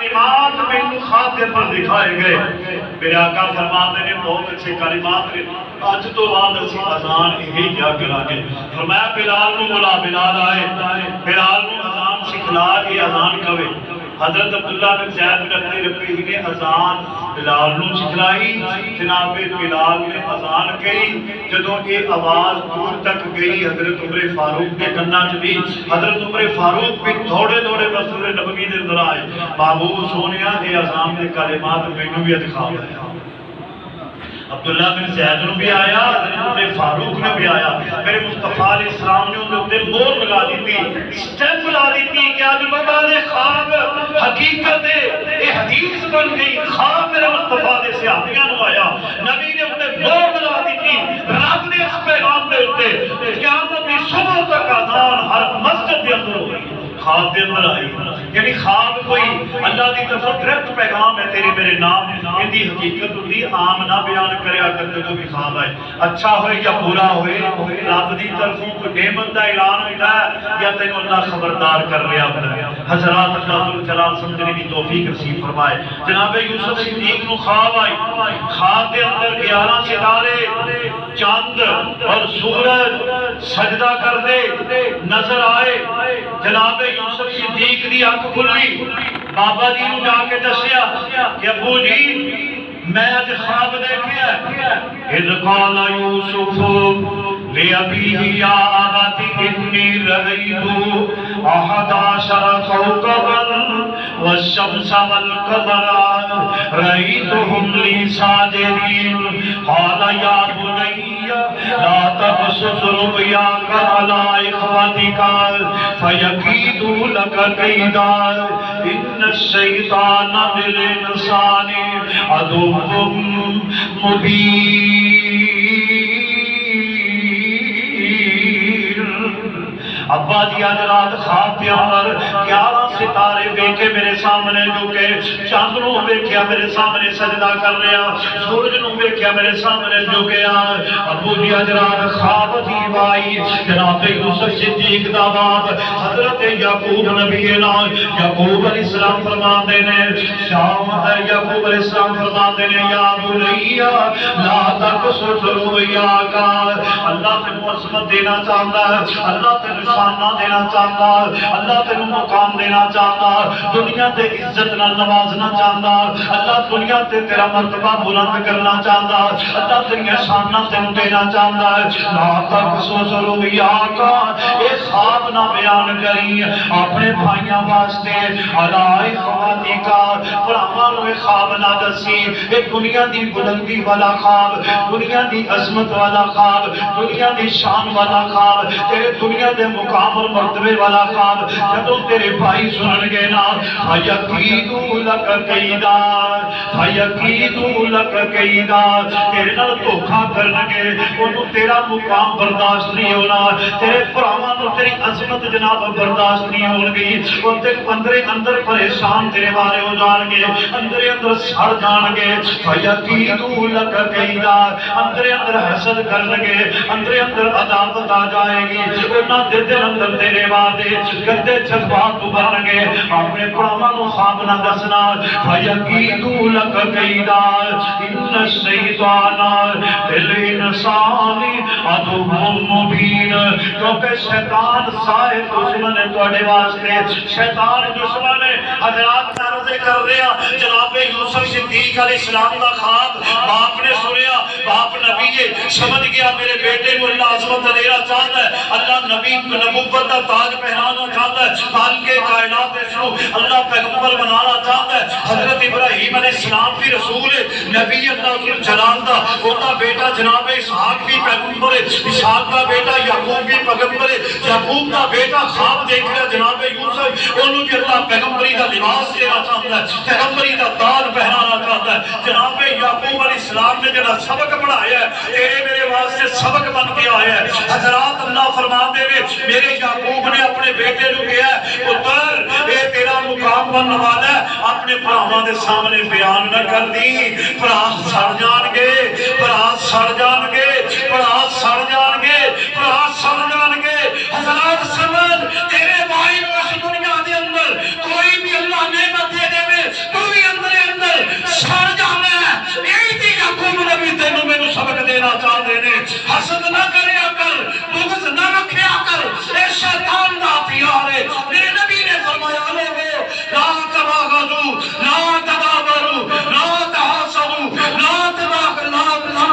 کلمات میں خواب کے پر دکھائے گئے. میرے آقا فرماتے ہیں بہت اچھے کلمات نے اج تو بعد اسی اذان یہی کیا کرا گے. فرمایا بلال نو بلا. بلال آئے. بلال نو اذان سکھلا کے اذان کہے. حضرت عبداللہ بن زید بن عبد ربیعی نے اذان بلال نو سکھلائی. جناب بلال نے اذان کہی. جدوں یہ آواز دور تک گئی حضرت عمر فاروق کے کنا چ بھی. حضرت عمر فاروق بھی دوڑے دوڑے مسجد نبوی دے اندر آئے. محبوب سونیا یہ اذان کے کلمات مینوں بھی دکھا دے. عبداللہ بن زید نے بھی آیا, حضرت عمر فاروق نے بھی آیا. میرے مصطفیٰ علیہ السلام نے ان کے مور لگا دی تھی, اسٹیمپ لگا دی تھی کہ آج بابا نے خواب حقیقت ہے, یہ حدیث بن گئی. خواب میرے مصطفیٰ نے صحابیاں نو آیا, نبی نے ان کے مور لگا دی تھی. رب نے اس پیغام دے اتے قیامت کی صبح تک اذان ہر مسجد کے اندر ہو رہی ہے. خواب دے اندر آئی, یعنی خواب کوئی اللہ دی طرف ڈائریکٹ پیغام ہے تیرے میرے نام. ان دی حقیقت ہوتی عام نہ بیان کریا کرتے تو بھی خواب آئے. اچھا ہوئے یا برا ہوئے, رب دی طرفوں کوئی نعمت دا اعلان ہوتا ہے یا تینوں اللہ خبردار کر رہا ہوتا ہے. حضرات اللہ جلال سمجھنے کی توفیق نصیب فرمائے. جناب یوسف صدیق نو خواب آئی. خواب دے اندر 11 ستارے, چاند اور سورج سجدہ کر دے نظر آئے. جناب یوسف صدیق دی اکھ کھلی. بابا جی نو جا کے دسیا کہ ابو جی میں اج خواب دیکھیا. اذ قال یوسف لأبیہ یا ابت انی رأیت احد عشر کوکبا والشمس والقمر رأیتهم لی ساجدین. قال یا بنی لا تقصص رؤیاک علی اخوتک فیکیدوا لک کیدا ان الشیطان للانسان عدو مبین. ابا جی آج رات خواب کے اندر 11 ستارے دیکھے میرے سامنے جھکے. چاند نو دیکھیا میرے سامنے سجدہ کر رہا, سورج نو دیکھیا میرے سامنے جھکیا. ابو جی آج رات خواب عجیب آئی. جناب یوسف صدیق دا باپ حضرت یعقوب نبی نام یعقوب علیہ السلام فرماتے ہیں, شام ہے یعقوب علیہ السلام فرماتے ہیں یا بنی لا تقصص رؤیاک. اللہ تے عظمت دینا چاہتا ہے, اللہ تے نشانہ دینا چاہتا, اللہ تے مقام دینا چاہتا, دنیا تے عزت نہ نوازنا چاہتا, اللہ دنیا تے تیرا مرتبہ بلند کرنا چاہتا, اللہ تیری شانہ تینوں دینا چاہتا ہے. لا تقصص رؤیاک, اے خواب نہ بیان کری اپنے بھائیاں واسطے. علی اخوتک, بھراواں نو خواب نہ دسی. اے دنیا دی بلندی والا خواب, دنیا دی عظمت والا خواب, دنیا دی شان والا خواب, تیرے دنیا دے مقام اور مرتبے والا خواب جدوں تیرے بھائی سنن گے نا فیکیدوا لک کیدا, فیکیدوا لک کیدا, تیرے نال دھوکا کرن گے. انہوں تیرا مقام برداشت نہیں ہونا, تیرے بھراواں نوں تیری عظمت جناب برداشت نہیں ہون گی. وہ تے اندر اندر پریشان تیرے بارے ہو جان گے, اندر اندر سڑ جان گے. فیکیدوا لک کیدا, اندر اندر حسد کرن گے, اندر اندر عداوت آ جائے گی. انہاں دے دل اندر تیرے وعدے گندے جذبات ابھرن گے. اپنے بھراواں نوں خواب نہ دسنا. فیکیدوا لک کیدا ان الشیطان للانسان عدو مبین. کیونکہ شیطان صاحب دشمن ہے تواڈے واسطے, شیطان دشمن ہے. حضرات عرض کر رہا جناب یوسف صدیق علیہ السلام کا خواب باپ نے سنیا. باپ نبی ہے, سمجھ گیا میرے بیٹے کو اللہ عظمت دینا چاہتا ہے, اللہ نبی نبوت کا تاج پہنانا چاہتا ہے, خالق کائنات کو اللہ پیغمبر بنانا چاہتا ہے. حضرت ابراہیم علیہ السلام بھی رسول ہے, نبی اللہ جلال دا, ان کا بیٹا جناب اسحاق بھی پیغمبر ہے, اسحاق کا بیٹا یعقوب بھی پیغمبر ہے, یعقوب کا بیٹا خواب دیکھ رہا جناب یوسف, انہوں بھی اللہ پیغمبری کا لباس دینا چاہتا ہے, پیغمبری کا تاج پہنانا چاہتا ہے. جناب یعقوب علیہ السلام نے جڑا سبق پڑھایا ہے تیرے میرے واسطے سبق بن کے آیا ہے. حضرات اللہ فرماتے ہیں میرے یعقوب نے اپنے بیٹے کو کہا ہے پتر اے تیرا مقام بننے والا ہے, اپنے بھراواں دے سامنے بیان نہ کر دی. بھرا سڑ جان گے, بھرا سڑ جان گے, بھرا سڑ جان گے, بھرا سڑ جان گے. حضرات سمجھ تیرے بھائی کو اس دنیا دے اندر کوئی بھی اللہ نعمت دے دے کرنا چاہتے ہیں. حسد نہ کریا کر, بغض نہ رکھیا کر, اے شیطان دا ہتھیار ہے. میرے نبی نے فرمایا لوگو لا تباغضوا لا تدابروا لا تحاسدوا لا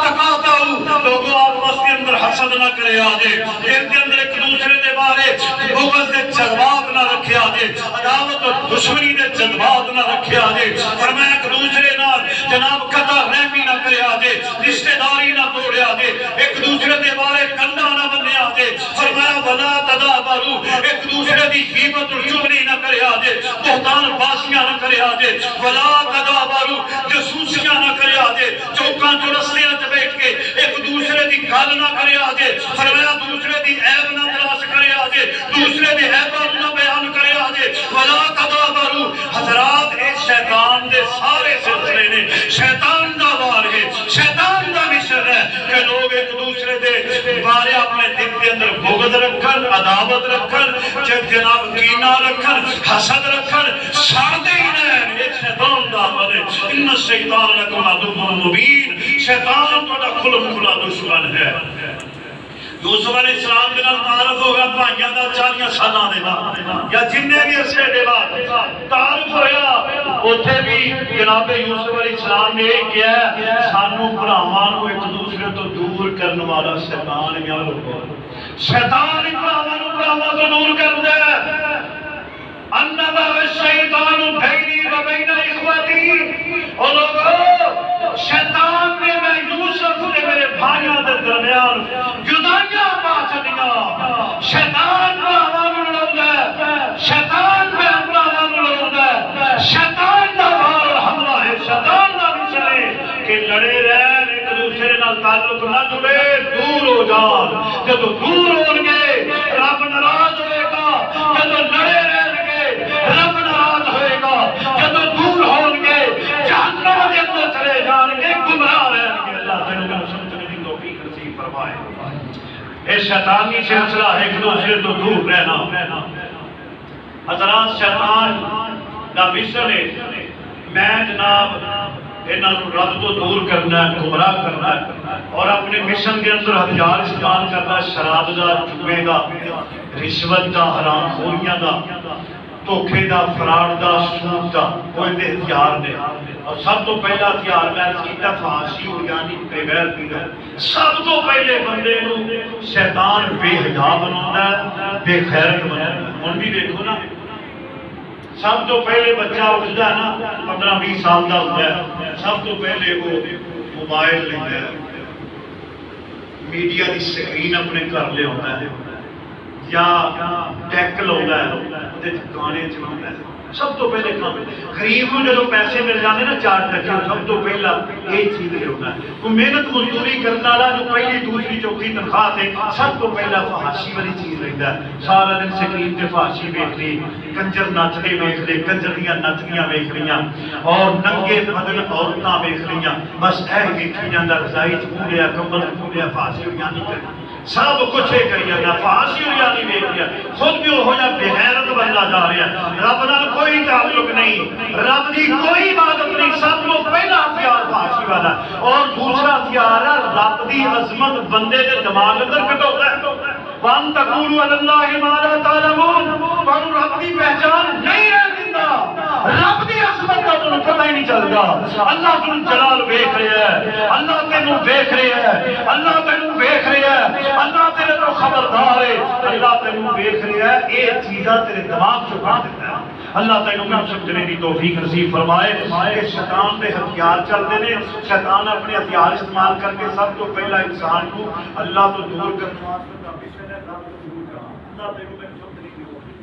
تقاطعوا. لوگو آپس کے اندر حسد نہ کرے آجے, ان کے اندر ایک دوسرے دے بارے بغض دے جذبات نہ رکھے آجے, عداوت اور دشمنی دے جذبات نہ رکھے آجے. فرمایا ایک دوسرے نال جناب قطع رحمی نہ کرے آجے, رشتہ داری نہ توڑے آجے, ایک دوسرے دے بارے کنڈا نہ بننے آجے. فرمایا ولا تدابروا, ایک دوسرے دی غیبت اور چغلی نہ کرے آجے, بہتان بازیاں نہ کرے آجے. ولا تدابروا, جاسوسیاں نہ کرے آجے, چوکاں چورستیاں تے بیٹھ کے ایک دوسرے دی گل نہ کرے آجے. فرمایا دوسرے دی عیب نہ تلاش کرے آجے, دوسرے دی عیبات نہ بیان کرے آجے. ولا تدابروا. حضرات اے شیطان دے سارے سلسلے نے, شیطان دا وار ہے, شیطان دا مشن ہے کہ لوگ ایک دوسرے دے بارے اپنے دل کے اندر بغض رکھن, عداوت رکھن, جناب کینہ رکھن, حسد رکھن, سڑ دے ہی نہیں. یہ شیطان دا وار ہے. ان الشیطان لکم عدو مبین, شیطان تو کھلم کھلا دشمن ہے. یوسف علیہ السلام کے نال تعارف ہوگا بھائیاں دا 40 سالاں دے بعد یا جننے بھی عرصے دے بعد تعارف ہویا. اوتھے بھی جناب یوسف علیہ السلام نے یہ کیا, سانو بھراواں نو ایک دوسرے تو دور کرن والا شیطان یا لوگو, شیطان بھراواں نو بھراواں تو دور کردا ہے. انما الشیطان بینی و بین اخوتی. او لوگو شیطان نے میں یوسف نے میرے بھائیاں دے درمیان جدائیاں پا چھڑیاں. شیطان بھراواں نوں لڑاوندا ہے, شیطان بھراواں نوں لڑاوندا ہے. شیطان دا وار اور حملہ ہے, شیطان دا مشن ہے کہ لڑے رہن, ایک دوسرے نال تعلق نہ جڑے, دور ہو جان. جب دور ہون گے رب ناراض ہوئے گا, جب لڑے رہن گے رب ناراض ہوئے گا, جب دور ہون گے جہنم دے اندر چلے جان گے, گمراہ رہن گے. اللہ تعالی سمجھنے کی توفیق نصیب فرمائے. اے شیطانی سلسلہ ہے ایک دوسرے تو دور رہنا. حضرات شیطان دا مشن ہے میں جناب انہاں نوں رب تو دور کرنا ہے, گمراہ کرنا ہے, اور اپنے مشن کے اندر ہتھیار استعمال کرنا ہے شراب دا, جوے دا, رشوت دا, حرام خوریاں دا, دھوکے دا, فراڈ دا, سود دا. وہ ہتھیار نے. اور سب تو پہلا ہتھیار میں عرض کیتا فحاشی اور یعنی بے غیرتی دا. سب تو پہلے بندے نو شیطان بے حیا بناوندا ہے, بے غیرت بناوندا ہے. ہن بھی دیکھو نا, سب تو پہلے بچہ اٹھتا ہے نا 15-20 سال کا ہوتا ہے, سب تو پہلے وہ موبائل لیتا ہے, میڈیا کی سکرین اپنے گھر لے آتا ہے, یا ڈیک لاؤندا ہے, گانے چلاؤندا ہے. سب تو پہلے کام غریب کو جب پیسے مل جاتے نا 4 ٹکے, سب تو پہلا یہ چیز لے ہوتا ہے. وہ محنت مزدوری کرنے والا جو پہلی دوسری چوتھی تنخواہ سے سب تو پہلا فحاشی والی چیز لیتا ہے. سارا دن سکرین تے فحاشی ویکھ لی, کنجر نچدے ویکھ لے, کنجر دیاں نچدیاں ویکھ لیاں, اور ننگے بدن عورتاں ویکھ لیاں. بس اے ویکھی جاندا, رضائی چ کھولیا, کمبل کھولیا, فحاشی ہوئی نہیں کرنی, سب کچھ یہ کری جانا. فحاشی ہوئی نہیں ویکھ لیا, خود بھی وہ جا بے غیرت بنتا جا رہا ہے. رب نال کوئی تعلق نہیں, رب کی کوئی عبادت نہیں. سب کو پہلا ہتھیار فحاشی والا, اور دوسرا ہتھیار ہے رب کی عظمت بندے کے دماغ اندر کٹوتا ہے. وَأَن تَقُولُوا عَلَى اللَّهِ مَا لَا تَعْلَمُونَ. پر رب کی پہچان نہیں رہ دیتا, رب کی عظمت کا تمہیں پتہ ہی نہیں چلتا. اللہ تم جلال ویکھ رہا ہے, اللہ تینوں ویکھ رہا ہے, اللہ تینوں ویکھ رہا ہے, اللہ تیرے تو خبردار ہے, اللہ تینوں ویکھ رہا ہے. یہ چیزاں تیرے دماغ چ کر دیتا ہے. اللہ تعالیٰ کو سمجھنے کی توفیق نصیب فرمائے کہ شیطان کے ہتھیار چلتے ہیں. شیطان اپنے ہتھیار استعمال کر کے سب تو پہلا انسان کو اللہ تو دور کرنا. اللہ تعالیٰ کو سمجھنے کی توفیق